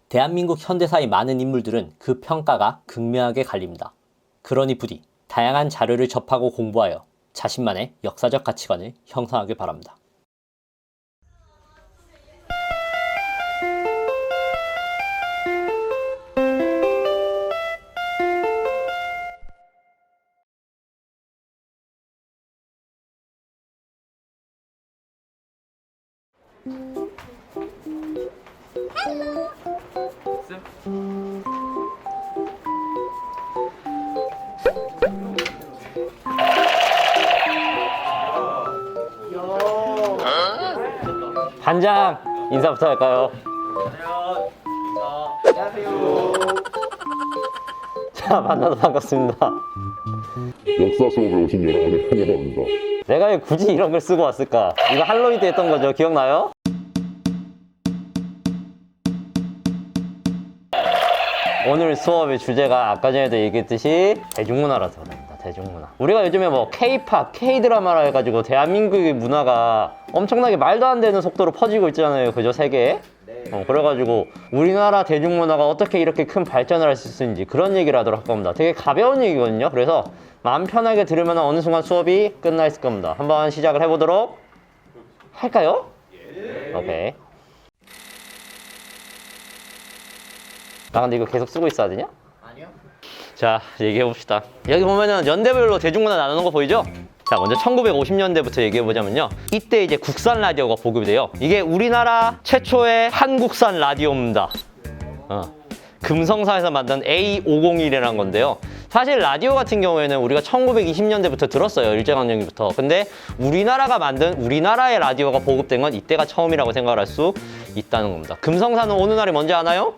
대한민국 현대사의 많은 인물들은 그 평가가 극명하게 갈립니다. 그러니 부디 다양한 자료를 접하고 공부하여 자신만의 역사적 가치관을 형성하길 바랍니다. 반장 인사부터 할까요? 안녕하세요. 자, 만나서 반갑습니다. 역사 수업에 오신 여러분을 환영합니다. 내가 왜 굳이 이런 걸 쓰고 왔을까? 이거 할로윈 때 했던 거죠? 기억나요? 오늘 수업의 주제가 아까 전에도 얘기했듯이 대중문화라서 그럽니다. 대중문화. 우리가 요즘에 뭐 K-팝, K-드라마라 해가지고 대한민국의 문화가 엄청나게 말도 안 되는 속도로 퍼지고 있잖아요. 그죠? 세계에? 그래가지고 우리나라 대중문화가 어떻게 이렇게 큰 발전을 할 수 있는지 그런 얘기를 하도록 할 겁니다. 되게 가벼운 얘기거든요. 그래서 마음 편하게 들으면 어느 순간 수업이 끝나 있을 겁니다. 한번 시작을 해보도록 할까요? 오케이. 나 근데 이거 계속 쓰고 있어야 되냐? 아니요. 자, 얘기해봅시다. 여기 보면은 연대별로 대중문화 나누는 거 보이죠? 자, 먼저 1950년대부터 얘기해보자면요. 이때 이제 국산 라디오가 보급이 돼요. 이게 우리나라 최초의 한국산 라디오입니다. 금성사에서 만든 A501이라는 건데요. 사실 라디오 같은 경우에는 우리가 1920년대부터 들었어요. 일제강점기부터. 근데 우리나라가 만든 우리나라의 라디오가 보급된 건 이때가 처음이라고 생각을 할 수 있다는 겁니다. 금성사는 어느 날이 뭔지 아나요?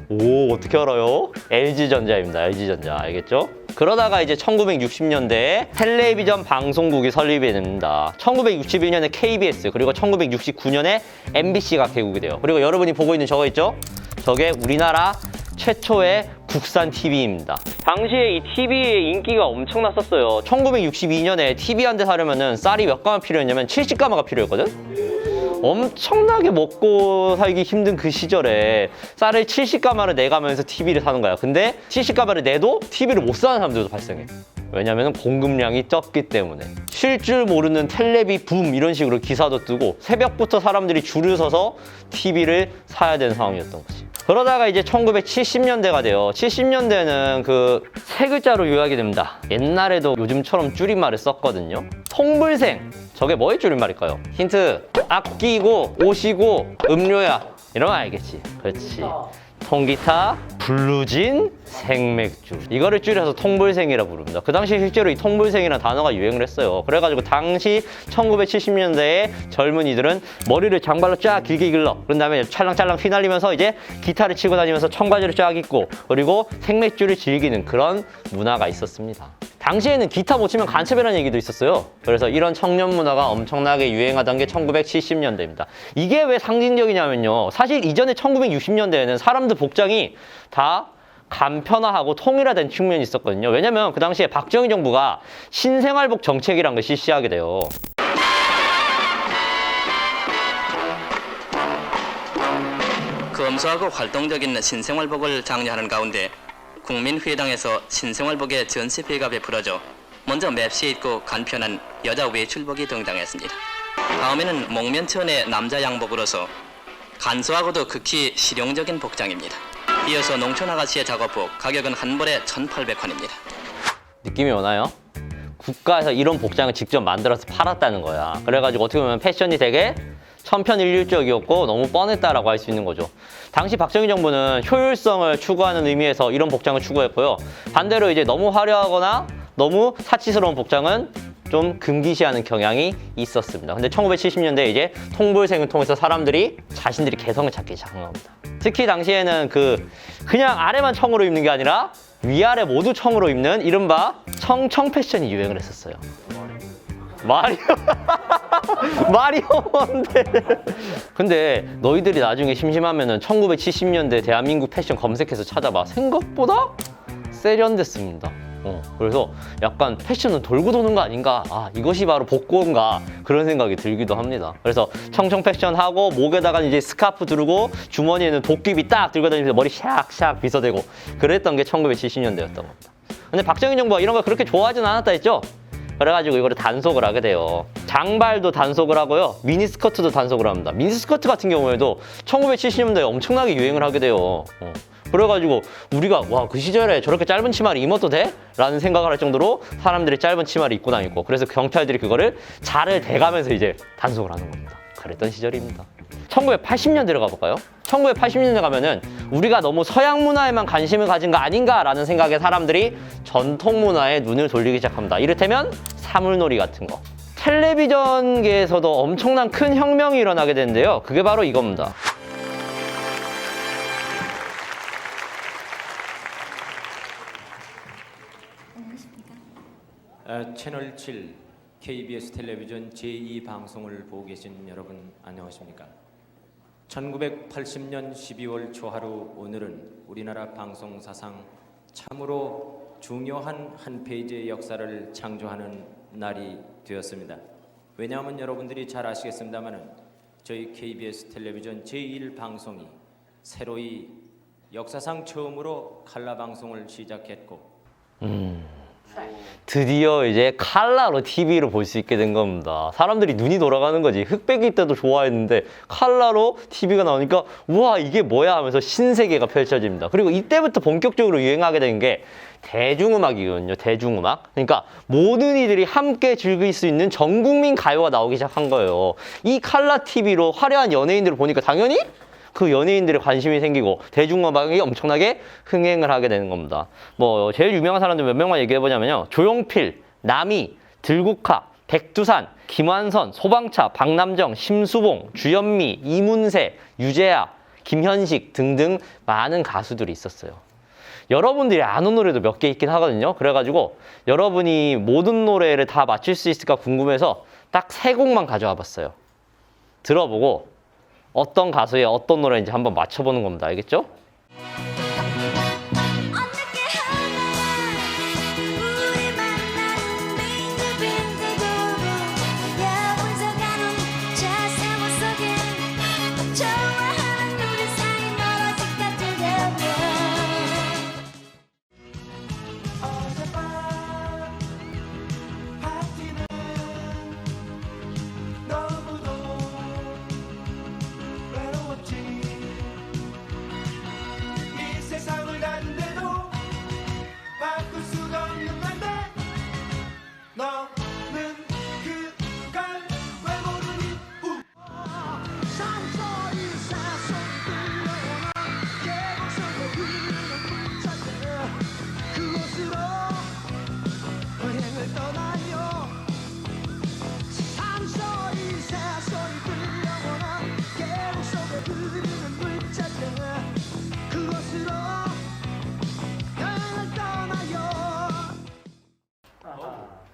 오, 어떻게 알아요? LG전자입니다. LG전자. 알겠죠? 그러다가 이제 1960년대에 텔레비전 방송국이 설립이 됩니다. 1961년에 KBS, 그리고 1969년에 MBC가 개국이 돼요. 그리고 여러분이 보고 있는 저거 있죠? 저게 우리나라 최초의 국산 TV입니다. 당시에 이 TV의 인기가 엄청났었어요. 1962년에 TV 한 대 사려면은 쌀이 몇 가마 필요했냐면 70가마가 필요했거든? 엄청나게 먹고 살기 힘든 그 시절에 쌀을 70가마를 내가면서 TV를 사는 거야. 근데 70가마를 내도 TV를 못 사는 사람들도 발생해. 왜냐면 공급량이 적기 때문에. 쉴 줄 모르는 텔레비 붐 이런 식으로 기사도 뜨고 새벽부터 사람들이 줄을 서서 TV를 사야 되는 상황이었던 거지. 그러다가 이제 1970년대가 돼요. 70년대는 그 세 글자로 요약이 됩니다. 옛날에도 요즘처럼 줄임말을 썼거든요. 통불생. 저게 뭐의 줄임말일까요? 힌트. 아끼고 오시고 음료야. 이러면 알겠지. 그렇지. 통기타, 블루진, 생맥주. 이거를 줄여서 통불생이라 부릅니다. 그 당시 실제로 이 통불생이라는 단어가 유행을 했어요. 그래가지고 당시 1970년대에 젊은이들은 머리를 장발로 쫙 길게 길러. 그런 다음에 찰랑찰랑 휘날리면서 이제 기타를 치고 다니면서 청바지를 쫙 입고 그리고 생맥주를 즐기는 그런 문화가 있었습니다. 당시에는 기타 못 치면 간첩이라는 얘기도 있었어요. 그래서 이런 청년 문화가 엄청나게 유행하던 게 1970년대입니다. 이게 왜 상징적이냐면요. 사실 이전에 1960년대에는 사람들 복장이 다 간편화하고 통일화된 측면이 있었거든요. 왜냐면 그 당시에 박정희 정부가 신생활복 정책이라는 걸 실시하게 돼요. 검소하고 활동적인 신생활복을 장려하는 가운데 국민회당에서 신생활복의 전시회가 베풀어져 먼저 맵시 있고 간편한 여자 외출복이 등장했습니다. 다음에는 목면천의 남자 양복으로서 간소하고도 극히 실용적인 복장입니다. 이어서 농촌 아가씨의 작업복, 가격은 한 벌에 1,800원입니다. 느낌이 오나요? 국가에서 이런 복장을 직접 만들어서 팔았다는 거야. 그래가지고 어떻게 보면 패션이 되게 천편일률적이었고 너무 뻔했다라고 할 수 있는 거죠. 당시 박정희 정부는 효율성을 추구하는 의미에서 이런 복장을 추구했고요. 반대로 이제 너무 화려하거나 너무 사치스러운 복장은 좀 금기시하는 경향이 있었습니다. 근데 1970년대 이제 통불생을 통해서 사람들이 자신들이 개성을 찾기 시작한 겁니다. 특히 당시에는 그냥 아래만 청으로 입는 게 아니라 위아래 모두 청으로 입는 이른바 청청 패션이 유행을 했었어요. 마리오 뭔데? 근데 너희들이 나중에 심심하면은 1970년대 대한민국 패션 검색해서 찾아봐. 생각보다 세련됐습니다. 그래서 약간 패션은 돌고 도는 거 아닌가? 아, 이것이 바로 복고인가? 그런 생각이 들기도 합니다. 그래서 청청 패션 하고 목에다가 이제 스카프 두르고 주머니에는 도끼비 딱 들고 다니면서 머리 샥샥 빗어대고 그랬던 게 1970년대였던 겁니다. 근데 박정희 정부가 이런 걸 그렇게 좋아하진 않았다 했죠? 그래가지고 이거를 단속을 하게 돼요. 장발도 단속을 하고요. 미니스커트도 단속을 합니다. 미니스커트 같은 경우에도 1970년대에 엄청나게 유행을 하게 돼요. 그래가지고 우리가 와, 그 시절에 저렇게 짧은 치마를 입어도 돼? 라는 생각을 할 정도로 사람들이 짧은 치마를 입고 다니고, 그래서 경찰들이 그거를 자를 대가면서 이제 단속을 하는 겁니다. 그랬던 시절입니다. 1980년대로 가볼까요? 1980년대 가면은 우리가 너무 서양 문화에만 관심을 가진 거 아닌가라는 생각에 사람들이 전통 문화에 눈을 돌리기 시작합니다. 이를테면 사물놀이 같은 거. 텔레비전계에서도 엄청난 큰 혁명이 일어나게 되는데요. 그게 바로 이겁니다. 채널 7 KBS 텔레비전 제2방송을 보고 계신 여러분 안녕하십니까? 1980년 12월 초하루 오늘은 우리나라 방송 사상 참으로 중요한 한 페이지의 역사를 창조하는 날이 되었습니다. 왜냐하면 여러분들이 잘 아시겠습니다만은 저희 KBS 텔레비전 제1방송이 새로이 역사상 처음으로 칼라 방송을 시작했고 드디어 이제 칼라로 TV로 볼 수 있게 된 겁니다. 사람들이 눈이 돌아가는 거지. 흑백이 때도 좋아했는데 칼라로 TV가 나오니까 우와, 이게 뭐야 하면서 신세계가 펼쳐집니다. 그리고 이때부터 본격적으로 유행하게 된 게 대중음악이거든요. 대중음악. 그러니까 모든 이들이 함께 즐길 수 있는 전국민 가요가 나오기 시작한 거예요. 이 칼라 TV로 화려한 연예인들을 보니까 당연히 그 연예인들의 관심이 생기고 대중음악이 엄청나게 흥행을 하게 되는 겁니다. 뭐 제일 유명한 사람들 몇 명만 얘기해 보자면요. 조용필, 남희, 들국화, 백두산, 김완선, 소방차, 박남정, 심수봉, 주현미, 이문세, 유재하, 김현식 등등 많은 가수들이 있었어요. 여러분들이 아는 노래도 몇 개 있긴 하거든요. 그래가지고 여러분이 모든 노래를 다 맞출 수 있을까 궁금해서 딱 3곡만 가져와 봤어요. 들어보고 어떤 가수의 어떤 노래인지 한번 맞춰보는 겁니다. 알겠죠?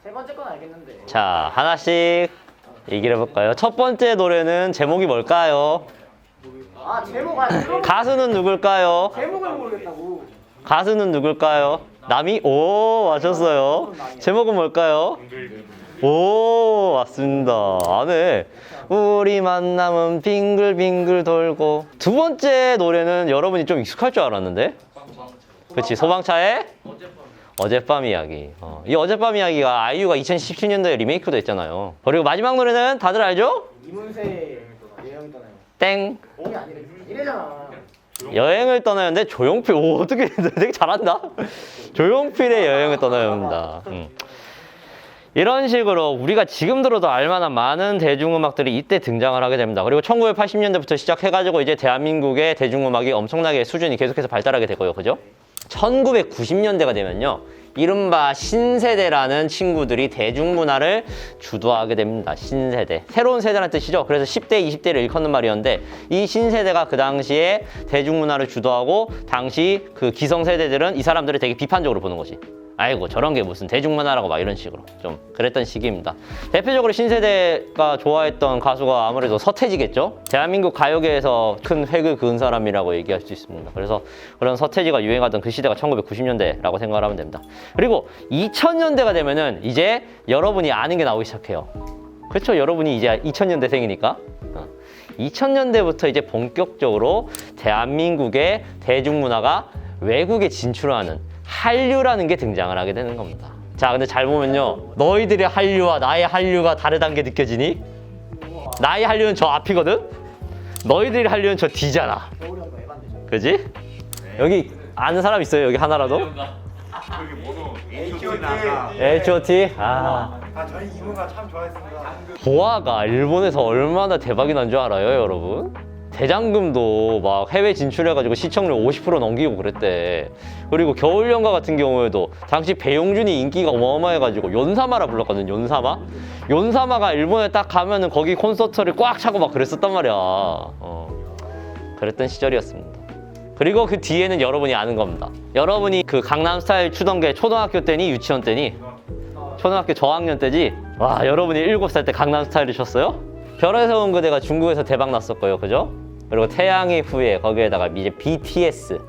세 번째 건 알겠는데. 자, 하나씩 얘기를 해볼까요? 첫 번째 노래는 제목이 뭘까요? 아, 제목 알아. 가수는 누굴까요? 제목을 모르겠다고. 가수는 누굴까요? 남이? 오, 맞췄어요. 제목은 뭘까요? 오, 맞습니다. 네. 우리 만남은 빙글빙글 돌고. 두 번째 노래는 여러분이 좀 익숙할 줄 알았는데? 그치, 소방차의 어젯밤 이야기. 이 어젯밤 이야기가 아이유가 2017년도에 리메이크도 했잖아요. 그리고 마지막 노래는 다들 알죠? 이문세 여행을 떠나요. 땡. 이 아니래. 이래잖아. 여행을 떠나요인데 조용필. 오, 어떻게 되게 잘한다. 조용필의 여행을 떠나요입니다. 이런 식으로 우리가 지금 들어도 알만한 많은 대중음악들이 이때 등장을 하게 됩니다. 그리고 1980년대부터 시작해가지고 이제 대한민국의 대중음악이 엄청나게 수준이 계속해서 발달하게 되고요. 그죠? 1990년대가 되면요. 이른바 신세대라는 친구들이 대중문화를 주도하게 됩니다. 신세대. 새로운 세대라는 뜻이죠. 그래서 10대, 20대를 일컫는 말이었는데 이 신세대가 그 당시에 대중문화를 주도하고 당시 그 기성세대들은 이 사람들을 되게 비판적으로 보는 거지. 아이고 저런 게 무슨 대중문화라고 막 이런 식으로 좀 그랬던 시기입니다. 대표적으로 신세대가 좋아했던 가수가 아무래도 서태지겠죠. 대한민국 가요계에서 큰 획을 그은 사람이라고 얘기할 수 있습니다. 그래서 그런 서태지가 유행하던 그 시대가 1990년대라고 생각을 하면 됩니다. 그리고 2000년대가 되면은 이제 여러분이 아는 게 나오기 시작해요. 그렇죠? 여러분이 이제 2000년대생이니까 2000년대부터 이제 본격적으로 대한민국의 대중문화가 외국에 진출하는 한류라는 게 등장을 하게 되는 겁니다. 자, 근데 잘 보면요, 너희들의 한류와 나의 한류가 다르다는 게 느껴지니? 나의 한류는 저 앞이거든? 너희들의 한류는 저 뒤잖아. 겨울이 형도 에반데죠. 그지? 여기 아는 사람 있어요? 여기 하나라도? H.O.T? 저희 이모가 참 좋아했습니다. 보아가 일본에서 얼마나 대박이 난 줄 알아요, 여러분? 대장금도 막 해외 진출해가지고 시청률 50% 넘기고 그랬대. 그리고 겨울연가 같은 경우에도 당시 배용준이 인기가 어마어마해가지고 연사마라 불렀거든, 연사마? 연사마가 일본에 딱 가면은 거기 콘서트를 꽉 차고 막 그랬었단 말이야. 그랬던 시절이었습니다. 그리고 그 뒤에는 여러분이 아는 겁니다. 여러분이 그 강남스타일 추던 게 초등학교 때니 유치원 때니? 초등학교 저학년 때지? 와, 여러분이 7살 때 강남스타일을 쳤어요? 별에서 온 그대가 중국에서 대박 났었고요, 그죠? 그리고 태양의 후예, 거기에다가 이제 BTS,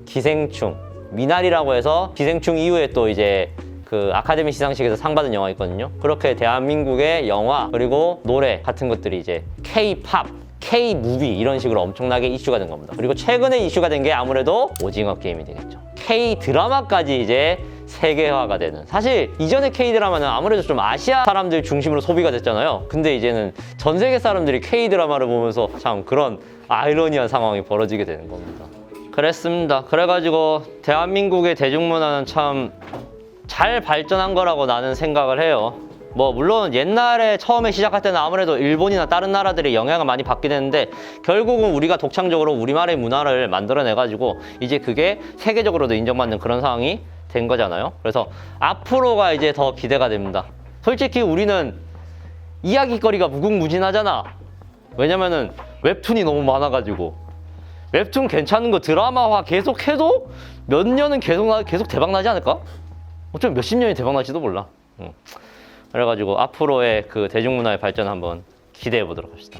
기생충, 미나리라고 해서 기생충 이후에 또 이제 그 아카데미 시상식에서 상 받은 영화 있거든요. 그렇게 대한민국의 영화 그리고 노래 같은 것들이 이제 K-팝, K-무비 이런 식으로 엄청나게 이슈가 된 겁니다. 그리고 최근에 이슈가 된 게 아무래도 오징어 게임이 되겠죠. K-드라마까지 이제 세계화가 되는. 사실 이전의 K-드라마는 아무래도 좀 아시아 사람들 중심으로 소비가 됐잖아요. 근데 이제는 전 세계 사람들이 K-드라마를 보면서 참 그런 아이러니한 상황이 벌어지게 되는 겁니다. 그랬습니다. 그래가지고 대한민국의 대중문화는 참 잘 발전한 거라고 나는 생각을 해요. 뭐 물론 옛날에 처음에 시작할 때는 아무래도 일본이나 다른 나라들의 영향을 많이 받게 되는데 결국은 우리가 독창적으로 우리말의 문화를 만들어내가지고 이제 그게 세계적으로도 인정받는 그런 상황이 된 거잖아요. 그래서 앞으로가 이제 더 기대가 됩니다. 솔직히 우리는 이야기거리가 무궁무진하잖아. 왜냐면은 웹툰이 너무 많아가지고 웹툰 괜찮은 거 드라마화 계속해도 몇 년은 계속 대박 나지 않을까? 어쩌면 몇십 년이 대박 날지도 몰라. 그래가지고 앞으로의 그 대중문화의 발전 한번 기대해 보도록 합시다.